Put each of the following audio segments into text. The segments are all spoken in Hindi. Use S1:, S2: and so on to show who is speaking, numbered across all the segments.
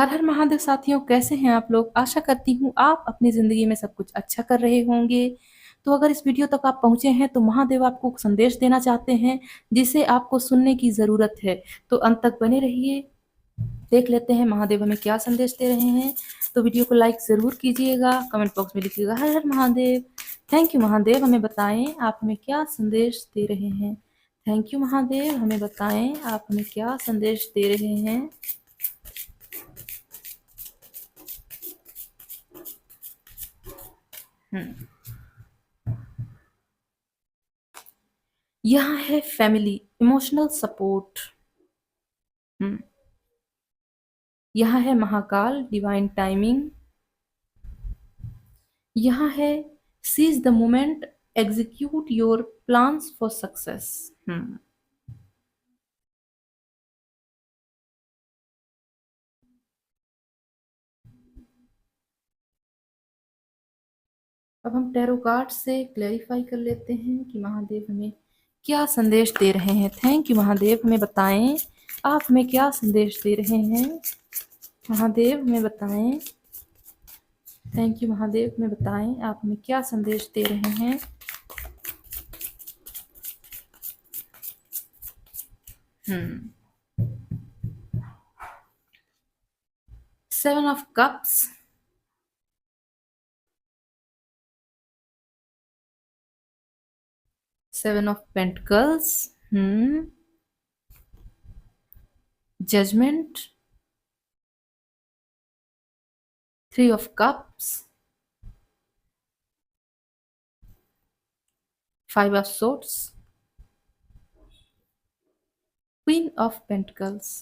S1: हर हर महादेव साथियों, कैसे हैं आप लोग। आशा करती हूँ आप अपनी ज़िंदगी में सब कुछ अच्छा कर रहे होंगे। तो अगर इस वीडियो तक आप पहुँचे हैं तो महादेव आपको संदेश देना चाहते हैं जिसे आपको सुनने की ज़रूरत है। तो अंत तक बने रहिए, देख लेते हैं महादेव हमें क्या संदेश दे रहे हैं। तो वीडियो को लाइक ज़रूर कीजिएगा, कमेंट बॉक्स में लिखिएगा हर हर महादेव। थैंक यू महादेव, हमें बताएं आप हमें क्या संदेश दे रहे हैं। थैंक यू महादेव, हमें बताएं आप हमें क्या संदेश दे रहे हैं। यहाँ है फैमिली, इमोशनल सपोर्ट। यहाँ है महाकाल, डिवाइन टाइमिंग। यहाँ है seize the moment, execute your plans for success. अब हम टैरो कार्ड से क्लैरिफाई कर लेते हैं कि महादेव हमें क्या संदेश दे रहे हैं। थैंक यू महादेव, हमें बताएं आप हमें क्या संदेश दे रहे हैं। महादेव हमें बताएं। थैंक यू महादेव, हमें बताएं आप हमें क्या संदेश दे रहे हैं। Seven of cups, seven of pentacles, judgement, three of cups, five of swords, queen of pentacles,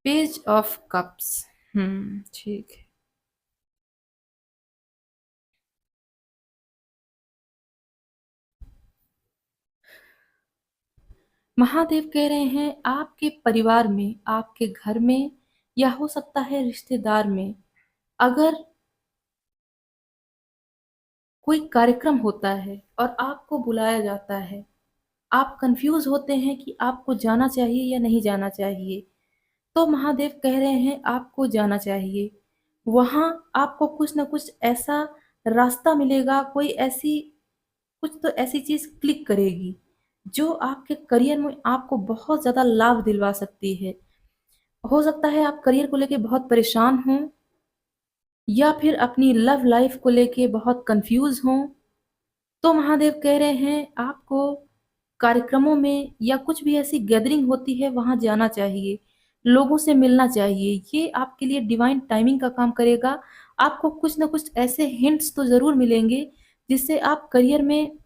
S1: page of cups. ठीक है। महादेव कह रहे हैं आपके परिवार में, आपके घर में, या हो सकता है रिश्तेदार में, अगर कोई कार्यक्रम होता है और आपको बुलाया जाता है, आप कंफ्यूज होते हैं कि आपको जाना चाहिए या नहीं जाना चाहिए, तो महादेव कह रहे हैं आपको जाना चाहिए। वहां आपको कुछ ना कुछ ऐसा रास्ता मिलेगा, कोई ऐसी कुछ तो ऐसी चीज क्लिक करेगी जो आपके करियर में आपको बहुत ज्यादा लाभ दिलवा सकती है। हो सकता है आप करियर को लेके बहुत परेशान हों, या फिर अपनी लव लाइफ को लेके बहुत कंफ्यूज हों। तो महादेव कह रहे हैं आपको कार्यक्रमों में या कुछ भी ऐसी गैदरिंग होती है वहां जाना चाहिए, लोगों से मिलना चाहिए। ये आपके लिए डिवाइन टाइमिंग का काम करेगा। आपको कुछ ना कुछ ऐसे हिंट्स तो जरूर मिलेंगे जिससे आप करियर में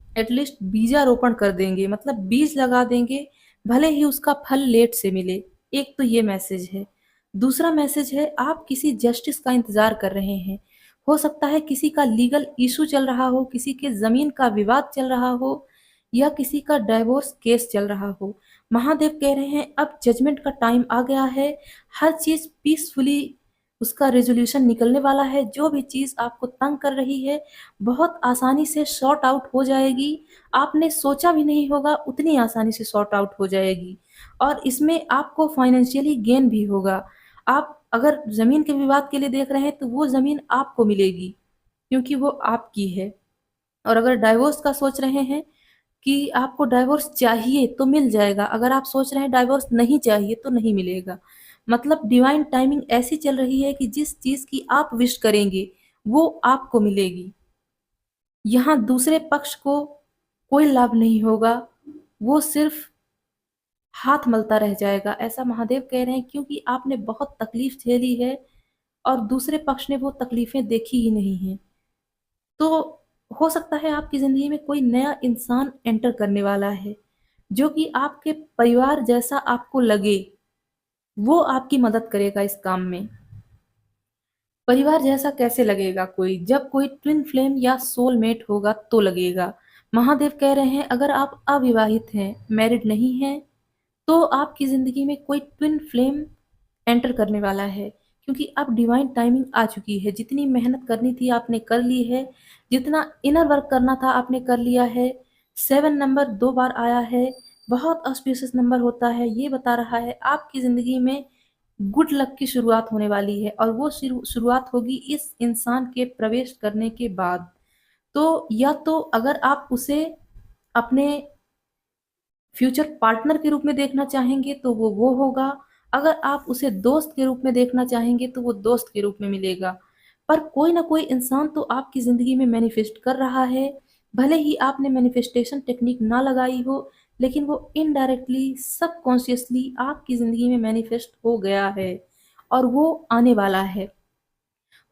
S1: एटलीस्ट बीजारोपण कर देंगे, मतलब बीज लगा देंगे, भले ही उसका फल लेट से मिले। एक तो ये मैसेज है। दूसरा मैसेज है आप किसी जस्टिस का इंतजार कर रहे हैं। हो सकता है किसी का लीगल इशू चल रहा हो, किसी के जमीन का विवाद चल रहा हो, या किसी का डाइवोर्स केस चल रहा हो। महादेव कह रहे हैं अब जजमेंट का टाइम आ गया है। हर चीज पीसफुली उसका रेजोल्यूशन निकलने वाला है। जो भी चीज आपको तंग कर रही है बहुत आसानी से सॉर्ट आउट हो जाएगी। आपने सोचा भी नहीं होगा उतनी आसानी से सॉर्ट आउट हो जाएगी। और इसमें आपको फाइनेंशियली गेन भी होगा। आप अगर जमीन के विवाद के लिए देख रहे हैं तो वो जमीन आपको मिलेगी, क्योंकि वो आपकी है। और अगर डाइवोर्स का सोच रहे हैं कि आपको डाइवोर्स चाहिए तो मिल जाएगा, अगर आप सोच रहे हैं डाइवोर्स नहीं चाहिए तो नहीं मिलेगा। मतलब डिवाइन टाइमिंग ऐसी चल रही है कि जिस चीज की आप विश करेंगे वो आपको मिलेगी। यहाँ दूसरे पक्ष को कोई लाभ नहीं होगा, वो सिर्फ हाथ मलता रह जाएगा, ऐसा महादेव कह रहे हैं, क्योंकि आपने बहुत तकलीफ झेली है और दूसरे पक्ष ने वो तकलीफें देखी ही नहीं है। तो हो सकता है आपकी जिंदगी में कोई नया इंसान एंटर करने वाला है जो कि आपके परिवार जैसा आपको लगे, वो आपकी मदद करेगा इस काम में। परिवार जैसा कैसे लगेगा कोई, जब कोई ट्विन फ्लेम या सोलमेट होगा तो लगेगा। महादेव कह रहे हैं अगर आप अविवाहित हैं, मैरिड नहीं हैं, तो आपकी जिंदगी में कोई ट्विन फ्लेम एंटर करने वाला है, क्योंकि अब डिवाइन टाइमिंग आ चुकी है। जितनी मेहनत करनी थी आपने कर ली है, जितना इनर वर्क करना था आपने कर लिया है। 7 नंबर 2 बार आया है, बहुत ऑस्पिशियस नंबर होता है, ये बता रहा है आपकी ज़िंदगी में गुड लक की शुरुआत होने वाली है और वो शुरुआत होगी इस इंसान के प्रवेश करने के बाद। तो या तो अगर आप उसे अपने फ्यूचर पार्टनर के रूप में देखना चाहेंगे तो वो होगा, अगर आप उसे दोस्त के रूप में देखना चाहेंगे तो वो दोस्त के रूप में मिलेगा। पर कोई ना कोई इंसान तो आपकी ज़िंदगी में मैनिफेस्ट कर रहा है, भले ही आपने मैनिफेस्टेशन टेक्निक ना लगाई हो, लेकिन वो इनडायरेक्टली सबकॉन्शियसली आपकी ज़िंदगी में मैनिफेस्ट हो गया है और वो आने वाला है।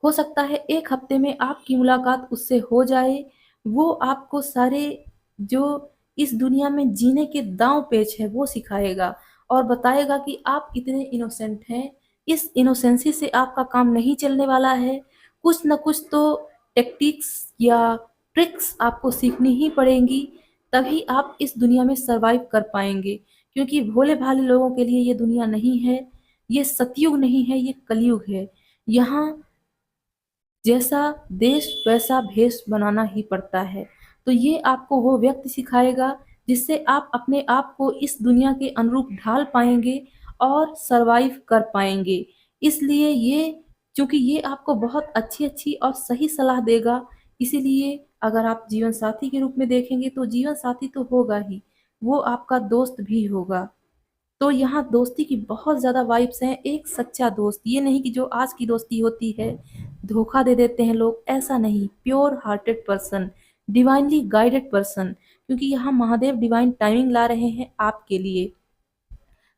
S1: हो सकता है 1 हफ्ते में आपकी मुलाकात उससे हो जाए, वो आपको सारे जो इस दुनिया में जीने के दाँव-पेच हैं वो सिखाएगा और बताएगा कि आप इतने इनोसेंट हैं, इस इनोसेंसी से आपका काम नहीं चलने वाला है, कुछ न कुछ तो टेक्टिक्स या ट्रिक्स आपको सीखनी ही पड़ेंगी, तभी आप इस दुनिया में सर्वाइव कर पाएँगे। क्योंकि भोले-भाले लोगों के लिए ये दुनिया नहीं है, ये सतयुग नहीं है, ये कलयुग है। यहाँ जैसा देश वैसा भेष बनाना ही पड़ता है। तो ये आपको वो व्यक्ति सिखाएगा जिससे आप अपने आप को इस दुनिया के अनुरूप ढाल पाएँगे और सर्वाइव कर पाएँगे। इसलिए ये चूँकि ये आपको बहुत अच्छी-अच्छी और सही सलाह देगा, इसीलिए अगर आप जीवन साथी के रूप में देखेंगे तो जीवन साथी तो होगा ही, वो आपका दोस्त भी होगा। तो यहाँ दोस्ती की बहुत ज़्यादा वाइब्स हैं, एक सच्चा दोस्त, ये नहीं कि जो आज की दोस्ती होती है, धोखा दे देते हैं लोग, ऐसा नहीं, pure hearted person, divinely guided person, क्योंकि यहाँ महादेव डिवाइन टाइमिंग ला रहे हैं आपके लिए,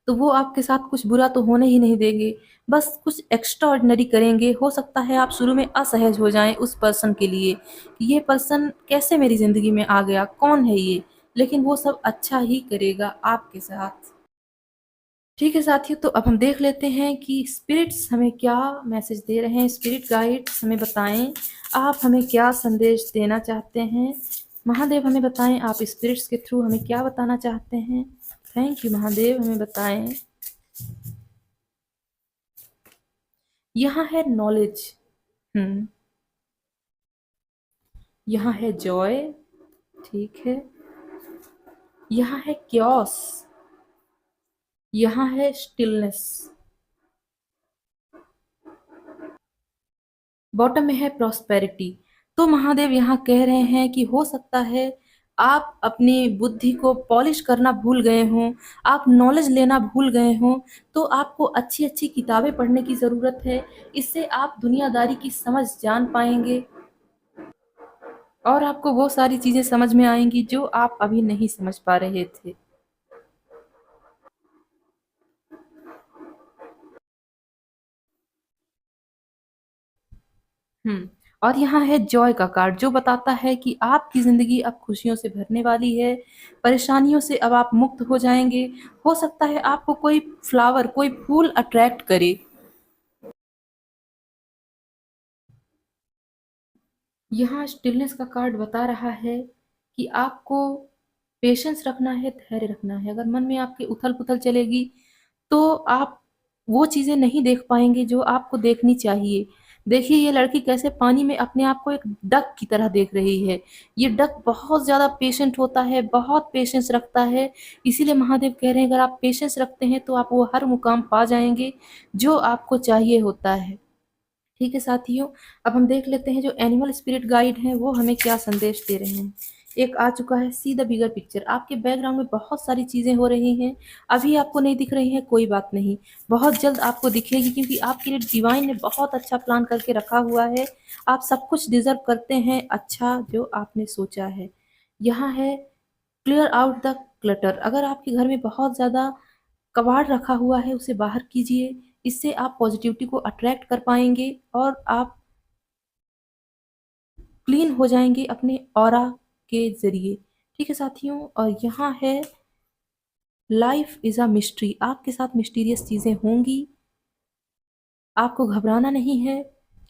S1: तो वो आपके साथ कुछ बुरा तो होने ही नहीं देंगे, बस कुछ एक्स्ट्रा ऑर्डिनरी करेंगे। हो सकता है आप शुरू में असहज हो जाएँ उस पर्सन के लिए, कि ये पर्सन कैसे मेरी ज़िंदगी में आ गया, कौन है ये? लेकिन वो सब अच्छा ही करेगा आपके साथ। ठीक है साथियों, तो अब हम देख लेते हैं कि स्पिरिट्स हमें क्या मैसेज दे रहे हैं। स्पिरिट गाइड्स हमें बताएं, आप हमें क्या संदेश देना चाहते हैं। महादेव हमें बताएं, आप स्पिरिट्स के थ्रू हमें क्या बताना चाहते हैं। थैंक यू महादेव, हमें बताएं। यहाँ है नॉलेज, यहाँ है जॉय, ठीक है, यहाँ है क्योस, यहाँ है स्टिलनेस, बॉटम में है प्रॉस्पेरिटी। तो महादेव यहाँ कह रहे हैं कि हो सकता है आप अपनी बुद्धि को पॉलिश करना भूल गए हों, आप नॉलेज लेना भूल गए हों, तो आपको अच्छी-अच्छी किताबें पढ़ने की ज़रूरत है। इससे आप दुनियादारी की समझ जान पाएँगे और आपको वो सारी चीज़ें समझ में आएँगी जो आप अभी नहीं समझ पा रहे थे। हुँ। और यहाँ है जॉय का कार्ड जो बताता है कि आपकी ज़िंदगी अब खुशियों से भरने वाली है, परेशानियों से अब आप मुक्त हो जाएँगे। हो सकता है आपको कोई फ्लावर, कोई फूल अट्रैक्ट करे। यहाँ स्टिलनेस का कार्ड बता रहा है कि आपको पेशेंस रखना है, धैर्य रखना है। अगर मन में आपके उथल-पुथल चलेगी, तो आप वो चीज़ें नहीं देख पाएँगे जो आपको देखनी चाहिए। देखिए ये लड़की कैसे पानी में अपने आप को एक डक की तरह देख रही है। ये डक बहुत ज़्यादा पेशेंट होता है, बहुत पेशेंस रखता है। इसीलिए महादेव कह रहे हैं अगर आप पेशेंस रखते हैं, तो आप वो हर मुकाम पा जाएँगे, जो आपको चाहिए होता है। ठीक है साथियों, अब हम देख लेते हैं जो एनिमल स्पिरिट गाइड हैं वो हमें क्या संदेश दे रहे हैं। एक आ चुका है सी द बिगर पिक्चर। आपके बैकग्राउंड में बहुत सारी चीज़ें हो रही हैं, अभी आपको नहीं दिख रही हैं, कोई बात नहीं, बहुत जल्द आपको दिखेगी क्योंकि आपके लिए डिवाइन ने बहुत अच्छा प्लान करके रखा हुआ है। आप सब कुछ डिज़र्व करते हैं अच्छा जो आपने सोचा है। यहाँ है क्लियर आउट द क्लटर। अगर आपके घर में बहुत ज़्यादा कबाड़ रखा हुआ है उसे बाहर कीजिए, इससे आप पॉजिटिविटी को अट्रैक्ट कर पाएँगे और आप क्लीन हो जाएँगे अपने ऑरा के ज़रिए। ठीक है साथियों, और यहाँ है लाइफ़ इज़ अ मिस्ट्री। आपके साथ मिस्टीरियस चीज़ें होंगी, आपको घबराना नहीं है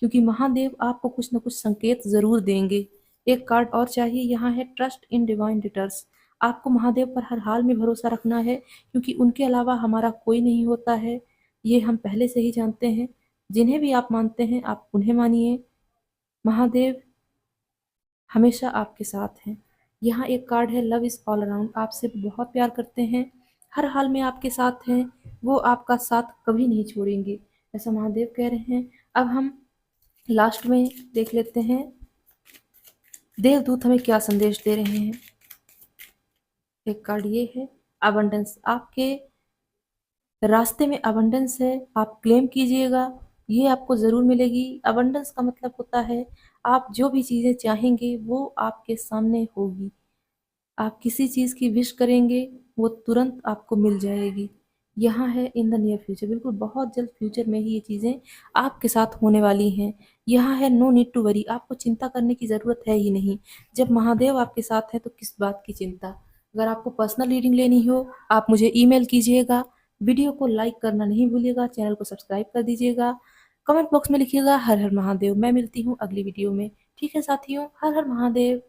S1: क्योंकि महादेव आपको कुछ न कुछ संकेत ज़रूर देंगे। एक कार्ड और चाहिए, यहाँ है ट्रस्ट इन डिवाइन रिटर्न्स। आपको महादेव पर हर हाल में भरोसा रखना है क्योंकि उनके अलावा हमारा कोई नहीं होता है, ये हम पहले से ही जानते हैं। जिन्हें भी आप मानते हैं आप उन्हें मानिए, महादेव हमेशा आपके साथ हैं। यहाँ एक कार्ड है लव इज़ ऑल अराउंड, आपसे बहुत प्यार करते हैं, हर हाल में आपके साथ हैं, वो आपका साथ कभी नहीं छोड़ेंगे, ऐसा महादेव कह रहे हैं। अब हम लास्ट में देख लेते हैं देवदूत हमें क्या संदेश दे रहे हैं। एक कार्ड ये है अबंडेंस, आपके रास्ते में अबंडेंस है, आप क्लेम कीजिएगा, ये आपको ज़रूर मिलेगी। अबंडेंस का मतलब होता है आप जो भी चीज़ें चाहेंगे वो आपके सामने होगी। आप किसी चीज़ की विश करेंगे वो तुरंत आपको मिल जाएगी। यहाँ है इन द नियर फ्यूचर, बिल्कुल बहुत जल्द फ्यूचर में ही ये चीज़ें आपके साथ होने वाली हैं। यहाँ है नो नीड टू वरी, आपको चिंता करने की ज़रूरत है ही नहीं। जब महादेव आपके साथ हैं तो किस बात की चिंता। अगर आपको पर्सनल रीडिंग लेनी हो आप मुझे ईमेल कीजिएगा। वीडियो को लाइक करना नहीं भूलिएगा, चैनल को सब्सक्राइब कर दीजिएगा। कमेंट बॉक्स में लिखिएगा हर हर महादेव। मैं मिलती हूँ अगली वीडियो में। ठीक है साथियों, हर हर महादेव।